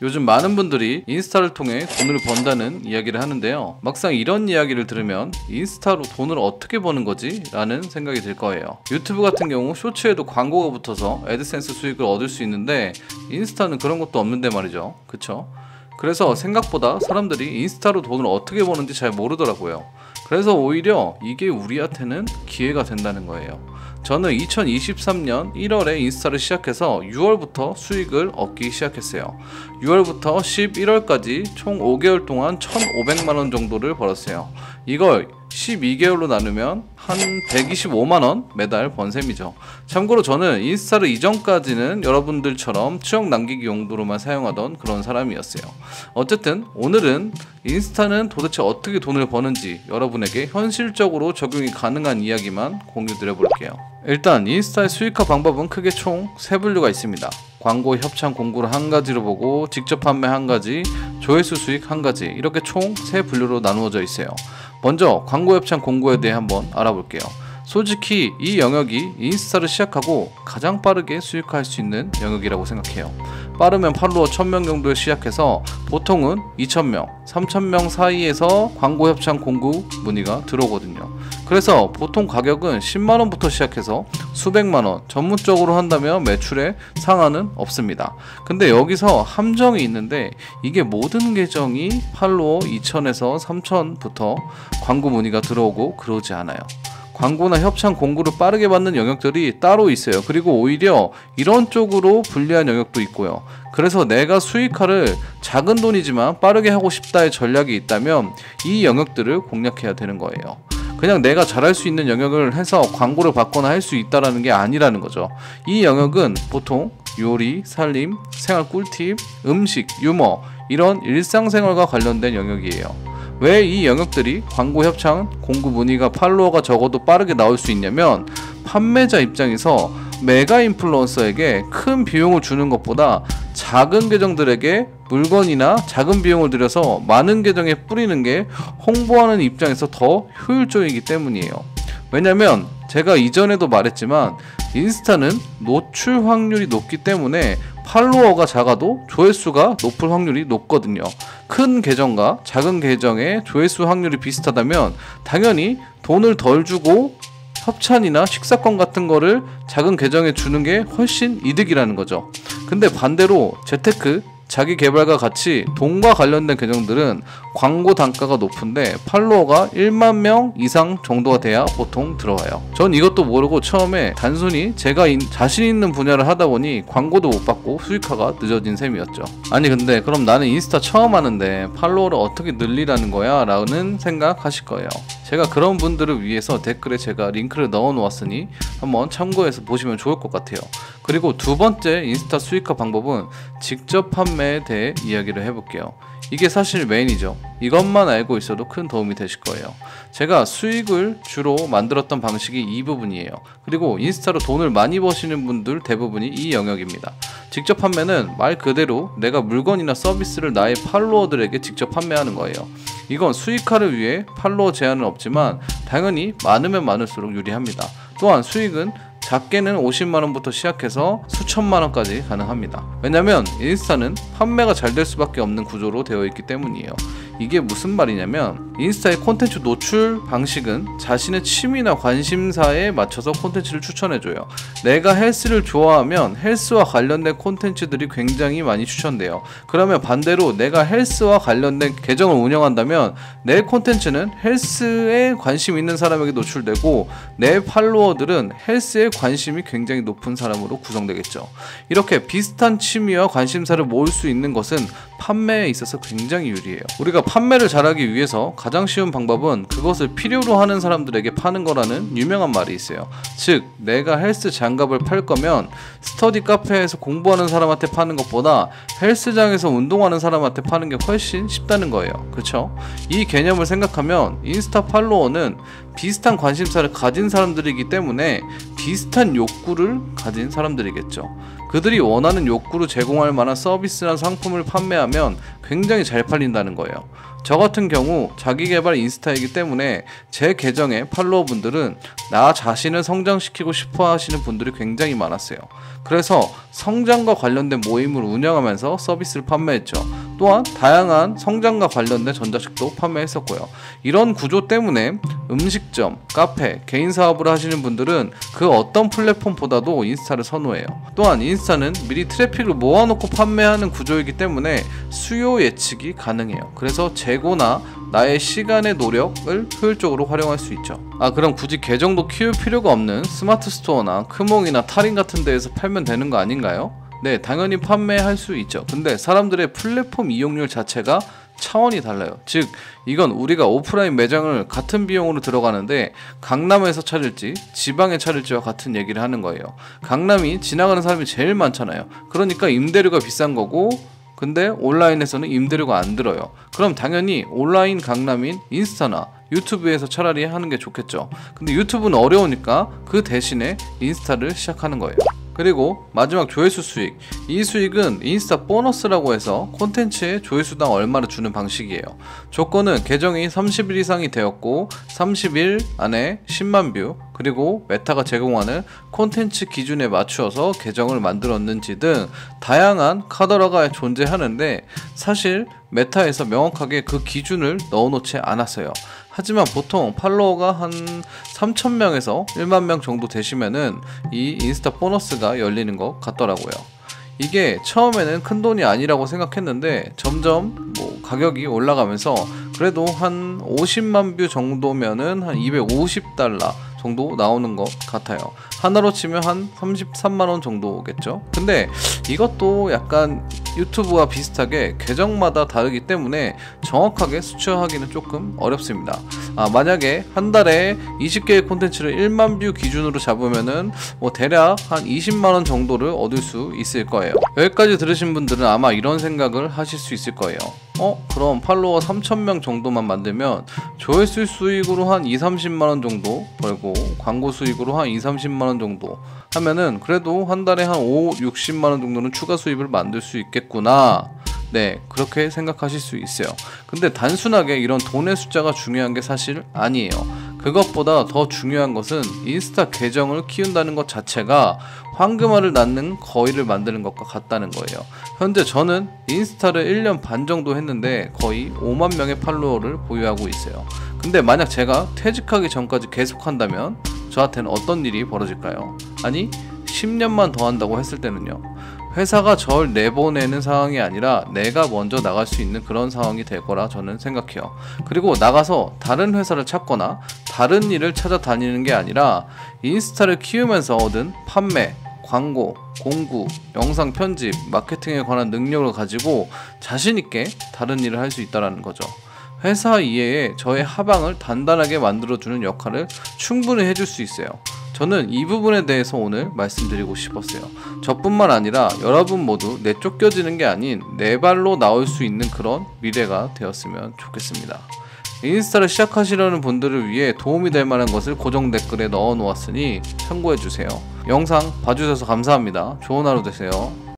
요즘 많은 분들이 인스타를 통해 돈을 번다는 이야기를 하는데요. 막상 이런 이야기를 들으면 인스타로 돈을 어떻게 버는 거지? 라는 생각이 들 거예요. 유튜브 같은 경우 쇼츠에도 광고가 붙어서 애드센스 수익을 얻을 수 있는데 인스타는 그런 것도 없는데 말이죠. 그쵸? 그래서 생각보다 사람들이 인스타로 돈을 어떻게 버는지 잘 모르더라고요. 그래서 오히려 이게 우리한테는 기회가 된다는 거예요. 저는 2023년 1월에 인스타를 시작해서 6월부터 수익을 얻기 시작했어요. 6월부터 11월까지 총 5개월 동안 1,500만원 정도를 벌었어요. 이걸 12개월로 나누면 한 125만원 매달 번 셈이죠. 참고로 저는 인스타를 이전까지는 여러분들처럼 추억 남기기 용도로만 사용하던 그런 사람이었어요. 어쨌든 오늘은 인스타는 도대체 어떻게 돈을 버는지 여러분에게 현실적으로 적용이 가능한 이야기만 공유드려 볼게요. 일단 인스타의 수익화 방법은 크게 총 3분류가 있습니다. 광고 협찬 공고를 1가지로 보고 직접 판매 1가지, 조회수 수익 1가지, 이렇게 총 3분류로 나누어져 있어요. 먼저 광고 협찬 공고에 대해 한번 알아볼게요. 솔직히 이 영역이 인스타를 시작하고 가장 빠르게 수익화할 수 있는 영역이라고 생각해요. 빠르면 팔로워 1000명 정도에 시작해서 보통은 2000명, 3000명 사이에서 광고 협찬 공고 문의가 들어오거든요. 그래서 보통 가격은 10만원부터 시작해서 수백만원, 전문적으로 한다면 매출에 상한은 없습니다. 근데 여기서 함정이 있는데 이게 모든 계정이 팔로워 2000에서 3000부터 광고 문의가 들어오고 그러지 않아요. 광고나 협찬 공고를 빠르게 받는 영역들이 따로 있어요. 그리고 오히려 이런 쪽으로 불리한 영역도 있고요. 그래서 내가 수익화를 작은 돈이지만 빠르게 하고 싶다의 전략이 있다면 이 영역들을 공략해야 되는 거예요. 그냥 내가 잘할 수 있는 영역을 해서 광고를 받거나 할 수 있다는 게 아니라는 거죠. 이 영역은 보통 요리, 살림, 생활 꿀팁, 음식, 유머, 이런 일상생활과 관련된 영역이에요. 왜 이 영역들이 광고 협찬, 공고 문의가 팔로워가 적어도 빠르게 나올 수 있냐면 판매자 입장에서 메가 인플루언서에게 큰 비용을 주는 것보다 작은 계정들에게 물건이나 작은 비용을 들여서 많은 계정에 뿌리는 게 홍보하는 입장에서 더 효율적이기 때문이에요. 왜냐면 제가 이전에도 말했지만 인스타는 노출 확률이 높기 때문에 팔로워가 작아도 조회수가 높을 확률이 높거든요. 큰 계정과 작은 계정의 조회수 확률이 비슷하다면 당연히 돈을 덜 주고 협찬이나 식사권 같은 거를 작은 계정에 주는 게 훨씬 이득이라는 거죠. 근데 반대로 재테크, 자기 개발과 같이 돈과 관련된 계정들은 광고 단가가 높은데 팔로워가 1만 명 이상 정도가 돼야 보통 들어와요. 전 이것도 모르고 처음에 단순히 제가 자신 있는 분야를 하다 보니 광고도 못 받고 수익화가 늦어진 셈이었죠. 아니 근데 그럼 나는 인스타 처음 하는데 팔로워를 어떻게 늘리라는 거야? 라는 생각 하실 거예요. 제가 그런 분들을 위해서 댓글에 제가 링크를 넣어 놓았으니 한번 참고해서 보시면 좋을 것 같아요. 그리고 두 번째 인스타 수익화 방법은 직접 판매에 대해 이야기를 해볼게요. 이게 사실 메인이죠. 이것만 알고 있어도 큰 도움이 되실 거예요. 제가 수익을 주로 만들었던 방식이 이 부분이에요. 그리고 인스타로 돈을 많이 버시는 분들 대부분이 이 영역입니다. 직접 판매는 말 그대로 내가 물건이나 서비스를 나의 팔로워들에게 직접 판매하는 거예요. 이건 수익화를 위해 팔로워 제한은 없지만 당연히 많으면 많을수록 유리합니다. 또한 수익은 작게는 50만원부터 시작해서 수천만원까지 가능합니다. 왜냐면 인스타는 판매가 잘 될 수밖에 없는 구조로 되어 있기 때문이에요. 이게 무슨 말이냐면 인스타의 콘텐츠 노출 방식은 자신의 취미나 관심사에 맞춰서 콘텐츠를 추천해줘요. 내가 헬스를 좋아하면 헬스와 관련된 콘텐츠들이 굉장히 많이 추천돼요. 그러면 반대로 내가 헬스와 관련된 계정을 운영한다면 내 콘텐츠는 헬스에 관심 있는 사람에게 노출되고 내 팔로워들은 헬스에 관심이 굉장히 높은 사람으로 구성되겠죠. 이렇게 비슷한 취미와 관심사를 모을 수 있는 것은 판매에 있어서 굉장히 유리해요. 우리가 판매를 잘하기 위해서 가장 쉬운 방법은 그것을 필요로 하는 사람들에게 파는 거라는 유명한 말이 있어요. 즉 내가 헬스 장갑을 팔 거면 스터디 카페에서 공부하는 사람한테 파는 것보다 헬스장에서 운동하는 사람한테 파는 게 훨씬 쉽다는 거예요. 그렇죠? 이 개념을 생각하면 인스타 팔로워는 비슷한 관심사를 가진 사람들이기 때문에 비슷한 욕구를 가진 사람들이겠죠. 그들이 원하는 욕구로 제공할 만한 서비스나 상품을 판매하면 굉장히 잘 팔린다는 거예요. 저 같은 경우 자기개발 인스타이기 때문에 제 계정의 팔로워분들은 나 자신을 성장시키고 싶어 하시는 분들이 굉장히 많았어요. 그래서 성장과 관련된 모임을 운영하면서 서비스를 판매했죠. 또한 다양한 성장과 관련된 전자책도 판매했었고요. 이런 구조 때문에 음식점, 카페, 개인 사업을 하시는 분들은 그 어떤 플랫폼보다도 인스타를 선호해요. 또한 인스타는 미리 트래픽을 모아놓고 판매하는 구조이기 때문에 수요 예측이 가능해요. 그래서 재고나 나의 시간의 노력을 효율적으로 활용할 수 있죠. 그럼 굳이 계정도 키울 필요가 없는 스마트 스토어나 크몽이나 타린 같은 데에서 팔면 되는 거 아닌가요? 네, 당연히 판매할 수 있죠. 근데 사람들의 플랫폼 이용률 자체가 차원이 달라요. 즉 이건 우리가 오프라인 매장을 같은 비용으로 들어가는데 강남에서 차릴지 지방에 차릴지와 같은 얘기를 하는 거예요. 강남이 지나가는 사람이 제일 많잖아요. 그러니까 임대료가 비싼 거고, 근데 온라인에서는 임대료가 안 들어요. 그럼 당연히 온라인 강남인 인스타나 유튜브에서 차라리 하는 게 좋겠죠. 근데 유튜브는 어려우니까 그 대신에 인스타를 시작하는 거예요. 그리고 마지막 조회수 수익. 이 수익은 인스타 보너스라고 해서 콘텐츠에 조회수당 얼마를 주는 방식이에요. 조건은 계정이 30일 이상이 되었고 30일 안에 10만 뷰, 그리고 메타가 제공하는 콘텐츠 기준에 맞추어서 계정을 만들었는지 등 다양한 카더라가 존재하는데, 사실 메타에서 명확하게 그 기준을 넣어놓지 않았어요. 하지만 보통 팔로워가 한 3,000명에서 1만 명 정도 되시면은 이 인스타 보너스가 열리는 것 같더라고요. 이게 처음에는 큰 돈이 아니라고 생각했는데 점점 가격이 올라가면서 그래도 한 50만 뷰 정도면은 한 250달러 정도 나오는 것 같아요. 하나로 치면 한 33만원 정도겠죠. 근데 이것도 약간 유튜브와 비슷하게 계정마다 다르기 때문에 정확하게 수치하기는 조금 어렵습니다. 만약에 한 달에 20개의 콘텐츠를 1만 뷰 기준으로 잡으면은 대략 한 20만원 정도를 얻을 수 있을 거예요. 여기까지 들으신 분들은 아마 이런 생각을 하실 수 있을 거예요. 그럼 팔로워 3,000명 정도만 만들면 조회수 수익으로 한 2-30만원 정도 벌고 광고 수익으로 한 2-30만원 정도 하면은 그래도 한 달에 한 5-60만원 정도는 추가 수입을 만들 수 있겠구나. 네, 그렇게 생각하실 수 있어요. 근데 단순하게 이런 돈의 숫자가 중요한 게 사실 아니에요. 그것보다 더 중요한 것은 인스타 계정을 키운다는 것 자체가 황금알을 낳는 거위를 만드는 것과 같다는 거예요. 현재 저는 인스타를 1년 반 정도 했는데 거의 5만 명의 팔로워를 보유하고 있어요. 근데 만약 제가 퇴직하기 전까지 계속한다면 저한테는 어떤 일이 벌어질까요? 아니 10년만 더 한다고 했을 때는요, 회사가 절 내보내는 상황이 아니라 내가 먼저 나갈 수 있는 그런 상황이 될 거라 저는 생각해요. 그리고 나가서 다른 회사를 찾거나 다른 일을 찾아다니는 게 아니라 인스타를 키우면서 얻은 판매, 광고, 공구, 영상 편집, 마케팅에 관한 능력을 가지고 자신있게 다른 일을 할 수 있다는 거죠. 회사 이외에 저의 하방을 단단하게 만들어주는 역할을 충분히 해줄 수 있어요. 저는 이 부분에 대해서 오늘 말씀드리고 싶었어요. 저뿐만 아니라 여러분 모두 내쫓겨지는 게 아닌 내 발로 나올 수 있는 그런 미래가 되었으면 좋겠습니다. 인스타를 시작하시려는 분들을 위해 도움이 될 만한 것을 고정 댓글에 넣어 놓았으니 참고해주세요. 영상 봐주셔서 감사합니다. 좋은 하루 되세요.